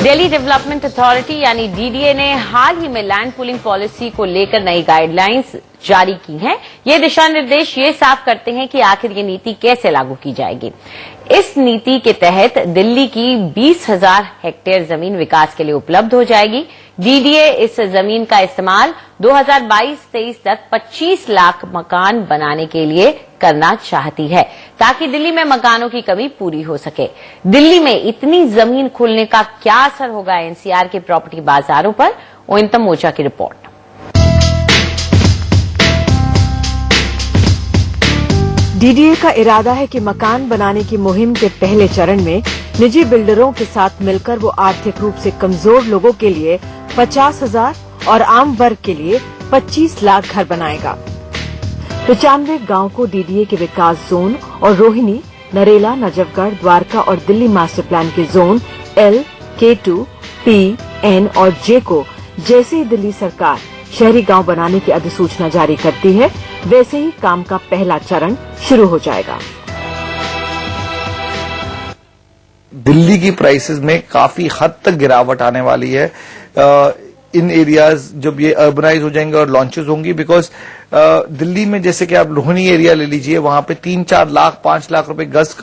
Delhi development authority यानी DDA ने हाल ही में लैंड पूलिंग पॉलिसी को लेकर नई गाइडलाइंस जारी की हैं। ये दिशा निर्देश ये साफ करते हैं कि आखिर ये नीति कैसे लागू की जाएगी। इस नीति के तहत दिल्ली की 20,000 हेक्टेयर जमीन विकास के लिए उपलब्ध हो जाएगी। डीडीए इस जमीन का इस्तेमाल 2022-23 तक 25 लाख मकान बनाने के लिए करना चाहती है, ताकि दिल्ली में मकानों की कमी पूरी हो सके। दिल्ली में इतनी जमीन खुलने का क्या असर होगा एनसीआर के प्रॉपर्टी बाजारों पर? ओइंतम ओझा की रिपोर्ट। डीडीए का इरादा है कि मकान बनाने की मुहिम के पहले चरण में निजी बिल्डरों के साथ मिलकर वो आर्थिक रूप से कमजोर लोगों के लिए 50,000 और आम वर्ग के लिए 25 लाख घर बनाएगा। 95 गांव को डीडीए के विकास जोन और रोहिणी, नरेला, नजफगढ़, द्वारका और दिल्ली मास्टर प्लान के zone L, K2, P, N और J को जैसे ही दिल्ली सरकार शहरी गांव बनाने की अधिसूचना जारी करती है, वैसे ही काम का पहला चरण शुरू हो जाएगा। दिल्ली की प्राइसेस में काफी हद तक गिरावट आने वाली है इन एरियाज जब ये अर्बनाइज हो जाएंगे और लॉन्चेस होंगी। बिकॉज दिल्ली में जैसे कि आप रोहिणी एरिया ले लीजिए, वहां पे 3-4 लाख 5 लाख रुपए गज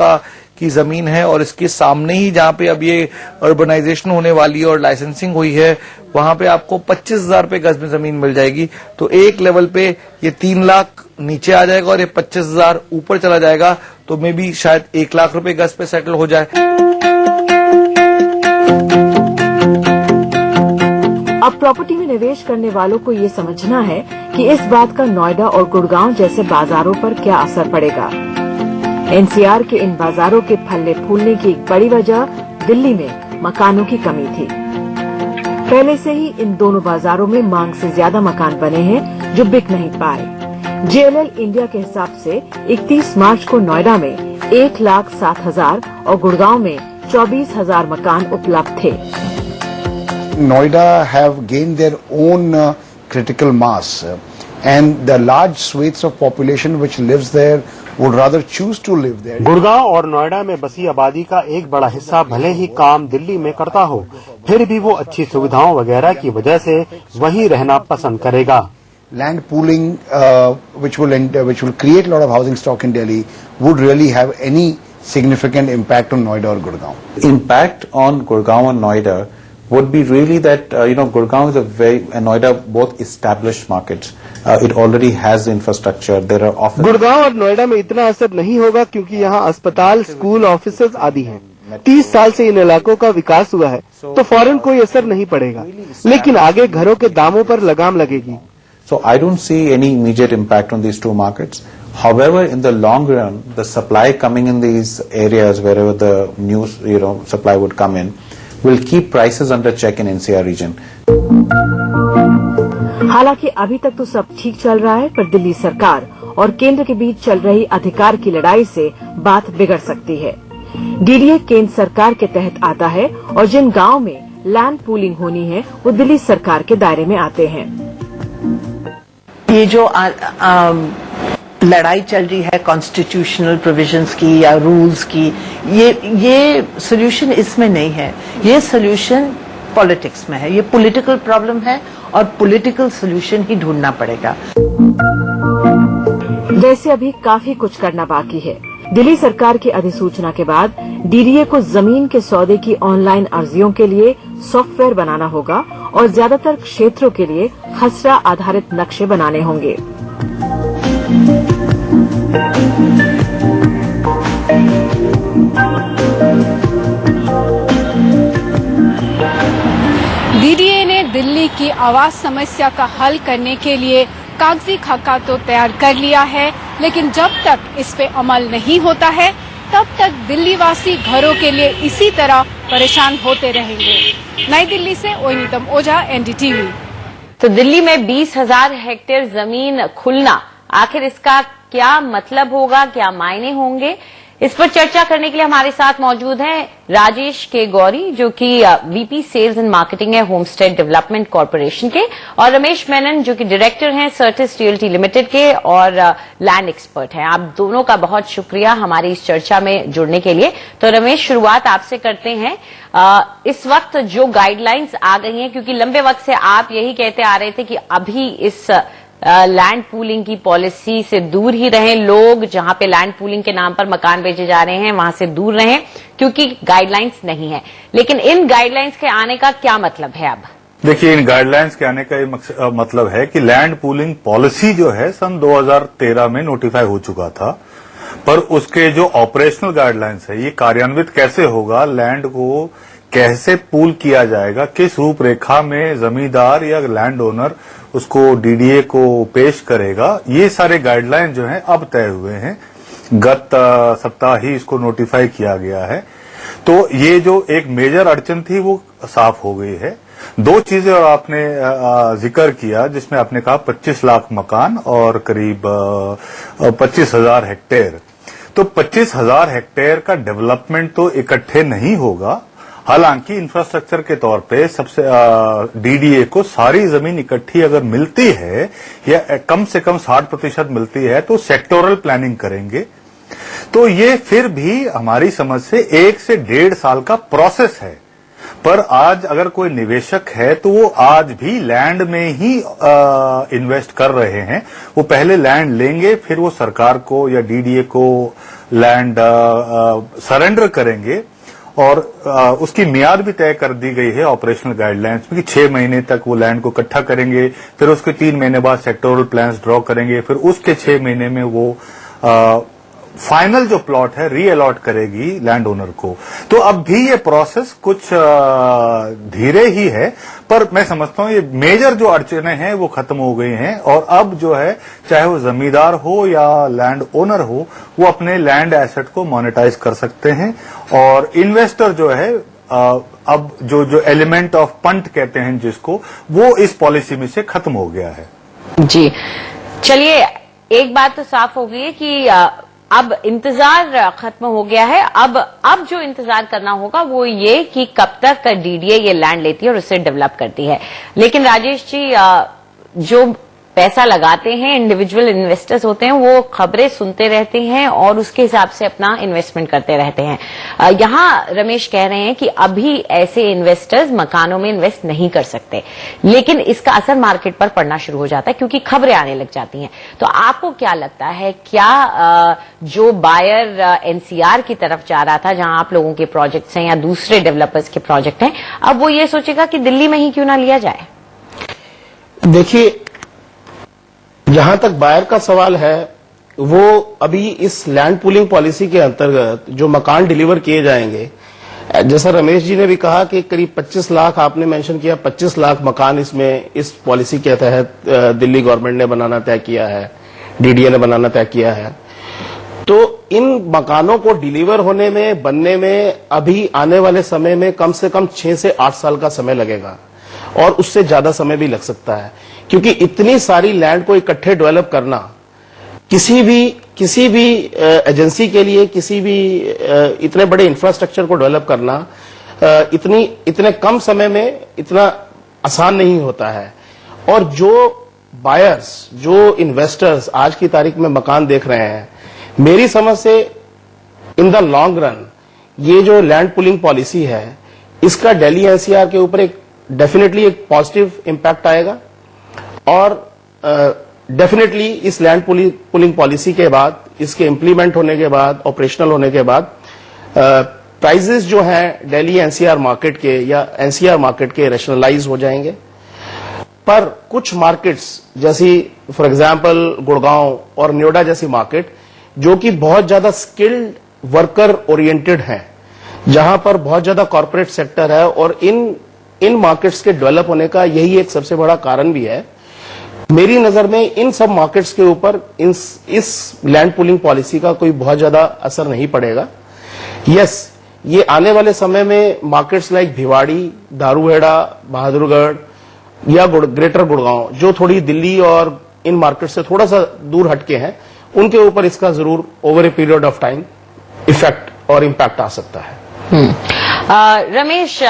की जमीन है, और इसके सामने ही जहां पे अब ये अर्बनाइजेशन होने वाली है और लाइसेंसिंग हुई है, वहां पे आपको 25,000 रुपए गज में जमीन मिल जाएगी। तो एक लेवल पे ये 3 लाख नीचे आ जाएगा और ये 25,000 ऊपर चला जाएगा, तो मे बी शायद 1 लाख रुपए गज पे सेटल हो जाए। अब प्रॉपर्टी में निवेश करने वालों को ये समझना है कि इस बात का नोएडा और गुड़गांव जैसे बाजारों पर क्या असर पड़ेगा। एनसीआर के इन बाजारों के फलने फूलने की एक बड़ी वजह दिल्ली में मकानों की कमी थी। पहले से ही इन दोनों बाजारों में मांग से ज्यादा मकान बने हैं जो बिक नहीं पाए। जेएलएल इंडिया के हिसाब से 31 मार्च को नोएडा में 1,07,000 और गुड़गांव में 24,000 मकान उपलब्ध थे। Noida have gained their own critical mass, and the large swathes of population which lives there would rather choose to live there. Gurgaon और नोएडा में बसी आबादी का एक बड़ा हिस्सा भले ही काम दिल्ली में करता हो, फिर भी वो अच्छी सुविधाओं वगैरह की वजह से वहीं रहना पसंद करेगा। Land pooling, which will create a lot of housing stock in Delhi, would really have any significant impact on Noida or Gurgaon. Impact on Gurgaon and Noida would be really that, Gurgaon is and Noida both established markets. It already has the infrastructure. There are offices. Gurgaon और नोएडा में इतना असर नहीं होगा क्योंकि यहाँ अस्पताल, school, offices आदि हैं। 30 साल से इन इलाकों का विकास हुआ है, तो फौरन कोई असर नहीं पड़ेगा, लेकिन आगे घरों के दामों पर लगाम लगेगी। So I don't see any immediate impact on these two markets. However, in the long run, the supply coming in these areas, wherever the new supply would come in, will keep prices under check in NCR region. हालांकि अभी तक तो सब ठीक चल रहा है, पर दिल्ली सरकार और केंद्र के बीच चल रही अधिकार की लड़ाई से बात बिगड़ सकती है। डीडीए केंद्र सरकार के तहत आता है और जिन गांव में लैंड पूलिंग होनी है वो दिल्ली सरकार के दायरे में आते हैं। ये जो लड़ाई चल रही है कॉन्स्टिट्यूशनल प्रोविजंस की या रूल्स की, ये सोल्यूशन इसमें नहीं है। ये सोल्यूशन पॉलिटिक्स में है, ये पॉलिटिकल प्रॉब्लम है और पॉलिटिकल सोल्यूशन ही ढूंढना पड़ेगा। वैसे अभी काफी कुछ करना बाकी है। दिल्ली सरकार की अधिसूचना के बाद डीडीए को जमीन के सौदे की ऑनलाइन अर्जियों के लिए सॉफ्टवेयर बनाना होगा और ज्यादातर क्षेत्रों के लिए खसरा आधारित नक्शे बनाने होंगे। डीडीए ने दिल्ली की आवास समस्या का हल करने के लिए कागजी खाका तो तैयार कर लिया है, लेकिन जब तक इस पे अमल नहीं होता है तब तक दिल्ली वासी घरों के लिए इसी तरह परेशान होते रहेंगे। नई दिल्ली से ओइंतम ओझा, एनडीटीवी। तो दिल्ली में 20,000 हेक्टेयर जमीन खुलना, आखिर इसका क्या मतलब होगा, क्या मायने होंगे? इस पर चर्चा करने के लिए हमारे साथ मौजूद हैं राजेश के गौरी, जो कि वीपी सेल्स एंड मार्केटिंग है होमस्टेड डेवलपमेंट कॉर्पोरेशन के, और रमेश मेनन, जो कि डायरेक्टर हैं सर्टिस रियल्टी लिमिटेड के और लैंड एक्सपर्ट हैं। आप दोनों का बहुत शुक्रिया हमारी इस चर्चा में जुड़ने के लिए। तो रमेश, शुरुआत आपसे करते हैं। इस वक्त जो गाइडलाइंस आ गई हैं, क्योंकि लंबे वक्त से आप यही कहते आ रहे थे कि अभी इस लैंड पूलिंग की पॉलिसी से दूर ही रहें लोग, जहां पे लैंड पूलिंग के नाम पर मकान बेचे जा रहे हैं वहां से दूर रहें, क्योंकि गाइडलाइंस नहीं है। लेकिन इन गाइडलाइंस के आने का क्या मतलब है? अब देखिए, इन गाइडलाइंस के आने का ये मतलब है कि लैंड पूलिंग पॉलिसी जो है सन 2013 में नोटिफाई हो चुका था, पर उसके जो ऑपरेशनल गाइडलाइंस है, ये कार्यान्वित कैसे होगा, लैंड को कैसे पूल किया जाएगा, किस रूपरेखा में जमींदार या लैंड ओनर उसको डीडीए को पेश करेगा, ये सारे गाइडलाइन जो हैं अब तय हुए हैं। गत सप्ताह ही इसको नोटिफाई किया गया है। तो ये जो एक मेजर अड़चन थी वो साफ हो गई है। दो चीजें और आपने जिक्र किया, जिसमें आपने कहा 25 लाख मकान और करीब 25,000 हेक्टेयर। तो 25,000 हेक्टेयर का डेवलपमेंट तो इकट्ठे नहीं होगा। हालांकि इंफ्रास्ट्रक्चर के तौर पे सबसे डीडीए को सारी जमीन इकट्ठी अगर मिलती है या कम से कम 60% मिलती है तो सेक्टोरल प्लानिंग करेंगे। तो ये फिर भी हमारी समझ से 1 से 1.5 साल का प्रोसेस है। पर आज अगर कोई निवेशक है तो वो आज भी लैंड में ही इन्वेस्ट कर रहे हैं। वो पहले लैंड लेंगे, फिर वो सरकार को या डीडीए को लैंड सरेंडर करेंगे, और उसकी मियाद भी तय कर दी गई है ऑपरेशनल गाइडलाइंस में कि 6 महीने तक वो लैंड को इकट्ठा करेंगे, फिर उसके 3 महीने बाद सेक्टोरल प्लान्स ड्रॉ करेंगे, फिर उसके 6 महीने में वो फाइनल जो प्लॉट है रीअलॉट करेगी लैंड ओनर को। तो अब भी ये प्रोसेस कुछ धीरे ही है, पर मैं समझता हूं ये मेजर जो अड़चने हैं वो खत्म हो गई हैं, और अब जो है चाहे वो जमींदार हो या लैंड ओनर हो, वो अपने लैंड एसेट को मोनेटाइज कर सकते हैं। और इन्वेस्टर जो है अब जो एलिमेंट ऑफ पंट कहते हैं जिसको, वो इस पॉलिसी में से खत्म हो गया है। जी, चलिए, एक बात तो साफ हो गई है कि अब इंतजार खत्म हो गया है। अब जो इंतजार करना होगा वो ये कि कब तक डीडीए ये लैंड लेती है और उसे डेवलप करती है। लेकिन राजेश जी, जो पैसा लगाते हैं इंडिविजुअल इन्वेस्टर्स होते हैं, वो खबरें सुनते रहते हैं और उसके हिसाब से अपना इन्वेस्टमेंट करते रहते हैं। यहां रमेश कह रहे हैं कि अभी ऐसे इन्वेस्टर्स मकानों में इन्वेस्ट नहीं कर सकते, लेकिन इसका असर मार्केट पर पड़ना शुरू हो जाता है क्योंकि खबरें आने लग जाती हैं। तो आपको क्या लगता है, क्या जो बायर एनसीआर की तरफ जा रहा था, जहां आप लोगों के प्रोजेक्ट्स हैं या दूसरे डेवलपर्स के प्रोजेक्ट हैं, अब वो ये सोचेगा कि दिल्ली में ही क्यों ना लिया जाए? देखिए, जहां तक बायर का सवाल है, वो अभी इस लैंड पूलिंग पॉलिसी के अंतर्गत जो मकान डिलीवर किए जाएंगे, जैसा रमेश जी ने भी कहा कि करीब 25 लाख आपने मेंशन किया, 25 लाख मकान इसमें इस पॉलिसी के तहत दिल्ली गवर्नमेंट ने बनाना तय किया है, डीडीए ने बनाना तय किया है। तो इन मकानों को डिलीवर होने में, बनने में अभी आने वाले समय में कम से कम 6 से 8 साल का समय लगेगा, और उससे ज्यादा समय भी लग सकता है, क्योंकि इतनी सारी लैंड को इकट्ठे डेवलप करना किसी भी एजेंसी के लिए, किसी भी इतने बड़े इंफ्रास्ट्रक्चर को डेवलप करना इतने कम समय में इतना आसान नहीं होता है। और जो बायर्स, जो इन्वेस्टर्स आज की तारीख में मकान देख रहे हैं, मेरी समझ से इन द लॉन्ग रन ये जो लैंड पुलिंग पॉलिसी है, इसका दिल्ली एनसीआर के ऊपर डेफिनेटली एक पॉजिटिव इम्पैक्ट आएगा। और डेफिनेटली इस लैंड पुलिंग पॉलिसी के बाद, इसके इम्प्लीमेंट होने के बाद, ऑपरेशनल होने के बाद प्राइजेस जो हैं दिल्ली एनसीआर मार्केट के या एनसीआर मार्केट के रैशनलाइज हो जाएंगे। पर कुछ मार्केट्स जैसी फॉर एग्जांपल गुड़गांव और नोएडा जैसी मार्केट, जो कि बहुत ज्यादा स्किल्ड वर्कर ओरिएंटेड हैं, जहां पर बहुत ज्यादा कॉर्पोरेट सेक्टर है, और इन मार्केट्स के डेवलप होने का यही एक सबसे बड़ा कारण भी है। मेरी नजर में इन सब मार्केट्स के ऊपर इस लैंड पुलिंग पॉलिसी का कोई बहुत ज्यादा असर नहीं पड़ेगा। यस, ये आने वाले समय में मार्केट्स लाइक भिवाड़ी, दारूहेड़ा, बहादुरगढ़ या ग्रेटर गुड़गांव, जो थोड़ी दिल्ली और इन मार्केट से थोड़ा सा दूर हटके हैं, उनके ऊपर इसका जरूर over a period of time effect और इम्पैक्ट आ सकता है। रमेश,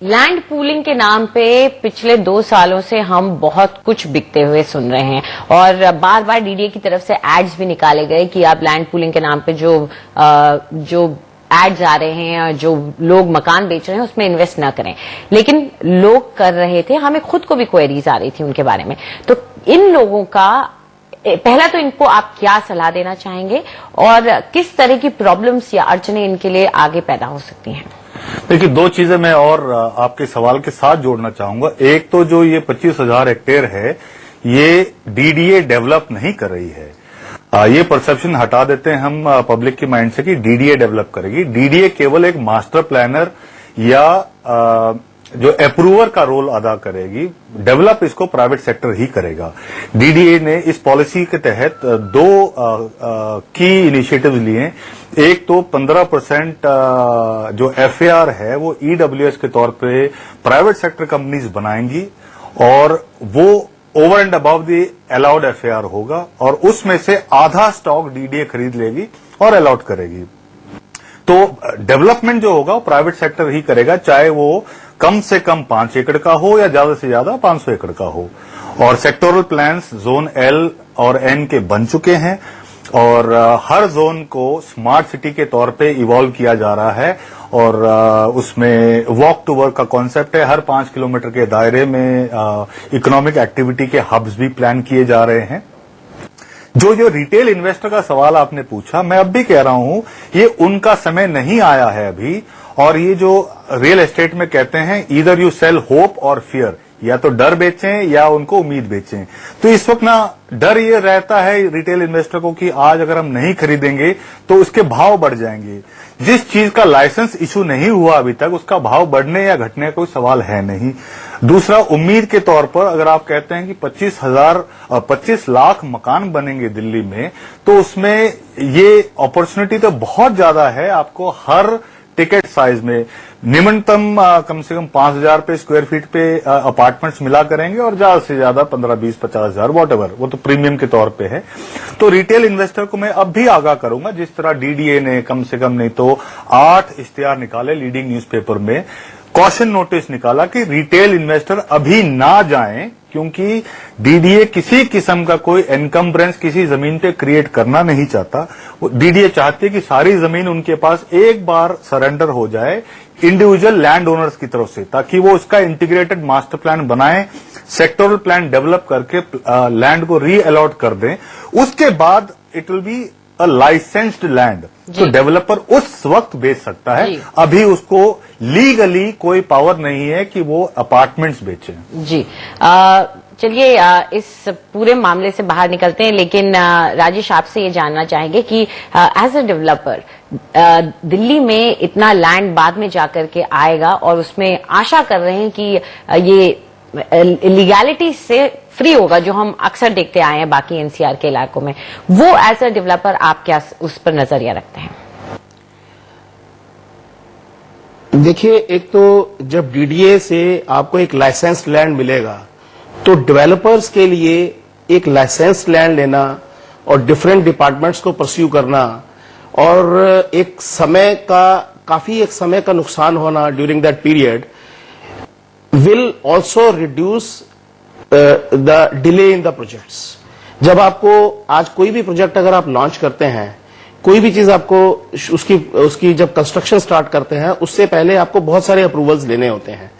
लैंड पूलिंग के नाम पे पिछले 2 सालों से हम बहुत कुछ बिकते हुए सुन रहे हैं और बार बार डीडीए की तरफ से एड्स भी निकाले गए कि आप लैंड पूलिंग के नाम पे जो एड्स आ रहे हैं, जो लोग मकान बेच रहे हैं उसमें इन्वेस्ट ना करें, लेकिन लोग कर रहे थे। हमें खुद को भी क्वेरीज आ रही थी उनके बारे में। तो इन लोगों का पहला तो इनको आप क्या सलाह देना चाहेंगे और किस तरह की प्रॉब्लम्स या अड़चने इनके लिए आगे पैदा हो सकती हैं? देखिए, 2 चीजें मैं और आपके सवाल के साथ जोड़ना चाहूंगा। एक तो जो ये 25,000 हेक्टेयर है, ये डीडीए डेवलप नहीं कर रही है। ये परसेप्शन हटा देते हैं हम पब्लिक के माइंड से कि डीडीए डेवलप करेगी। डीडीए केवल एक मास्टर प्लानर या जो अप्रूवर का रोल अदा करेगी। डेवलप इसको प्राइवेट सेक्टर ही करेगा। डीडीए ने इस पॉलिसी के तहत 2 की इनिशिएटिव्स लिए। एक तो 15% जो एफएआर है वो ईडब्ल्यूएस के तौर पे प्राइवेट सेक्टर कंपनीज बनाएंगी और वो over and above the allowed FAR होगा और उसमें से आधा स्टॉक डीडीए खरीद लेगी और अलॉट करेगी। तो डेवलपमेंट जो होगा वो प्राइवेट सेक्टर ही करेगा, चाहे वो कम से कम 5 एकड़ का हो या ज्यादा से ज्यादा 500 एकड़ का हो। और सेक्टोरल प्लान्स जोन एल और एन के बन चुके हैं और हर जोन को स्मार्ट सिटी के तौर पे इवॉल्व किया जा रहा है और उसमें वॉक टू वर्क का कॉन्सेप्ट है। हर 5 किलोमीटर के दायरे में इकोनॉमिक एक्टिविटी के हब्स भी प्लान किए जा रहे हैं। जो रिटेल इन्वेस्टर का सवाल आपने पूछा, मैं अब भी कह रहा हूं ये उनका समय नहीं आया है अभी। और ये जो रियल एस्टेट में कहते हैं ईदर यू सेल होप और फियर, या तो डर बेचें या उनको उम्मीद बेचें। तो इस वक्त ना डर ये रहता है रिटेल इन्वेस्टर को कि आज अगर हम नहीं खरीदेंगे तो उसके भाव बढ़ जाएंगे। जिस चीज का लाइसेंस इशू नहीं हुआ अभी तक उसका भाव बढ़ने या घटने का कोई सवाल है नहीं। दूसरा, उम्मीद के तौर पर अगर आप कहते हैं कि 25 लाख मकान बनेंगे दिल्ली में, तो उसमें ये अपॉर्चुनिटी तो बहुत ज्यादा है। आपको हर टिकट साइज में न्यूनतम कम से कम 5,000 पे स्क्वायर फीट पे अपार्टमेंट्स मिला करेंगे और ज्यादा से ज्यादा 15, 20, 50,000 वॉटएवर, वो तो प्रीमियम के तौर पे है। तो रिटेल इन्वेस्टर को मैं अब भी आगाह करूंगा, जिस तरह डीडीए ने कम से कम नहीं तो 8 इश्तिहार निकाले लीडिंग न्यूज़पेपर में, कॉशन नोटिस निकाला कि रिटेल इन्वेस्टर अभी ना जाएं, क्योंकि डीडीए किसी किस्म का कोई एनकम्ब्रेंस किसी जमीन पे क्रिएट करना नहीं चाहता। डीडीए चाहती है कि सारी जमीन उनके पास एक बार सरेंडर हो जाए इंडिविजुअल लैंड ओनर्स की तरफ से, ताकि वो उसका इंटीग्रेटेड मास्टर प्लान बनाएं, सेक्टोरल प्लान डेवलप करके लैंड को री अलॉट कर दें। उसके बाद it will be a licensed land, तो डेवलपर उस वक्त बेच सकता है। अभी उसको लीगली कोई पावर नहीं है कि वो अपार्टमेंट्स बेचे। जी, चलिए इस पूरे मामले से बाहर निकलते हैं, लेकिन राजेश आपसे ये जानना चाहेंगे कि एज अ डेवलपर दिल्ली में इतना लैंड बाद में जाकर के आएगा और उसमें आशा कर रहे हैं कि ये लीगैलिटी से फ्री होगा, जो हम अक्सर देखते आए हैं बाकी एनसीआर के इलाकों में, वो एज अ डेवलपर आप क्या उस पर नजरिया रखते हैं? देखिए, एक तो जब डीडीए से आपको एक लाइसेंस्ड लैंड मिलेगा तो डेवलपर्स के लिए एक लाइसेंस्ड लैंड लेना और डिफरेंट डिपार्टमेंट्स को परस्यू करना और एक समय का नुकसान होना during that period will also reduce the delay in the projects. जब आपको आज कोई भी प्रोजेक्ट अगर आप लॉन्च करते हैं, कोई भी चीज आपको उसकी जब कंस्ट्रक्शन स्टार्ट करते हैं उससे पहले आपको बहुत सारे अप्रूवल्स लेने होते हैं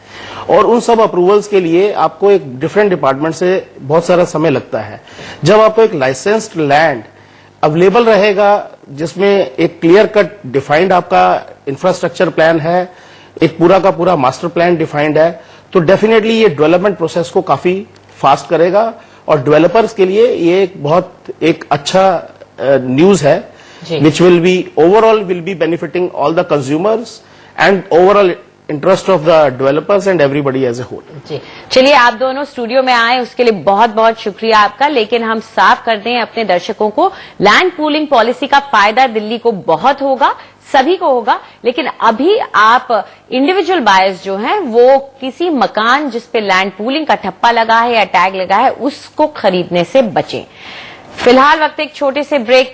और उन सब अप्रूवल्स के लिए आपको एक डिफरेंट डिपार्टमेंट से बहुत सारा समय लगता है। जब आपको एक लाइसेंस्ड लैंड अवेलेबल रहेगा जिसमें एक क्लियर कट डिफाइंड आपका इंफ्रास्ट्रक्चर प्लान है, एक पूरा का पूरा मास्टर प्लान डिफाइंड है, तो डेफिनेटली ये डेवलपमेंट प्रोसेस को काफी फास्ट करेगा और डेवलपर्स के लिए ये एक अच्छा न्यूज है, which will be overall will be benefiting all the consumers and overall interest of the developers and everybody as a whole. जी, चलिए आप दोनों स्टूडियो में आए उसके लिए बहुत बहुत शुक्रिया आपका, लेकिन हम साफ कर दें अपने दर्शकों को, लैंड पूलिंग पॉलिसी का फायदा दिल्ली को बहुत होगा, सभी को होगा, लेकिन अभी आप इंडिविजुअल बायर्स जो हैं वो किसी मकान जिस पे लैंड पूलिंग का ठप्पा लगा है या टैग लगा है उसको खरीदने से बचें। फिलहाल वक्त एक छोटे से ब्रेक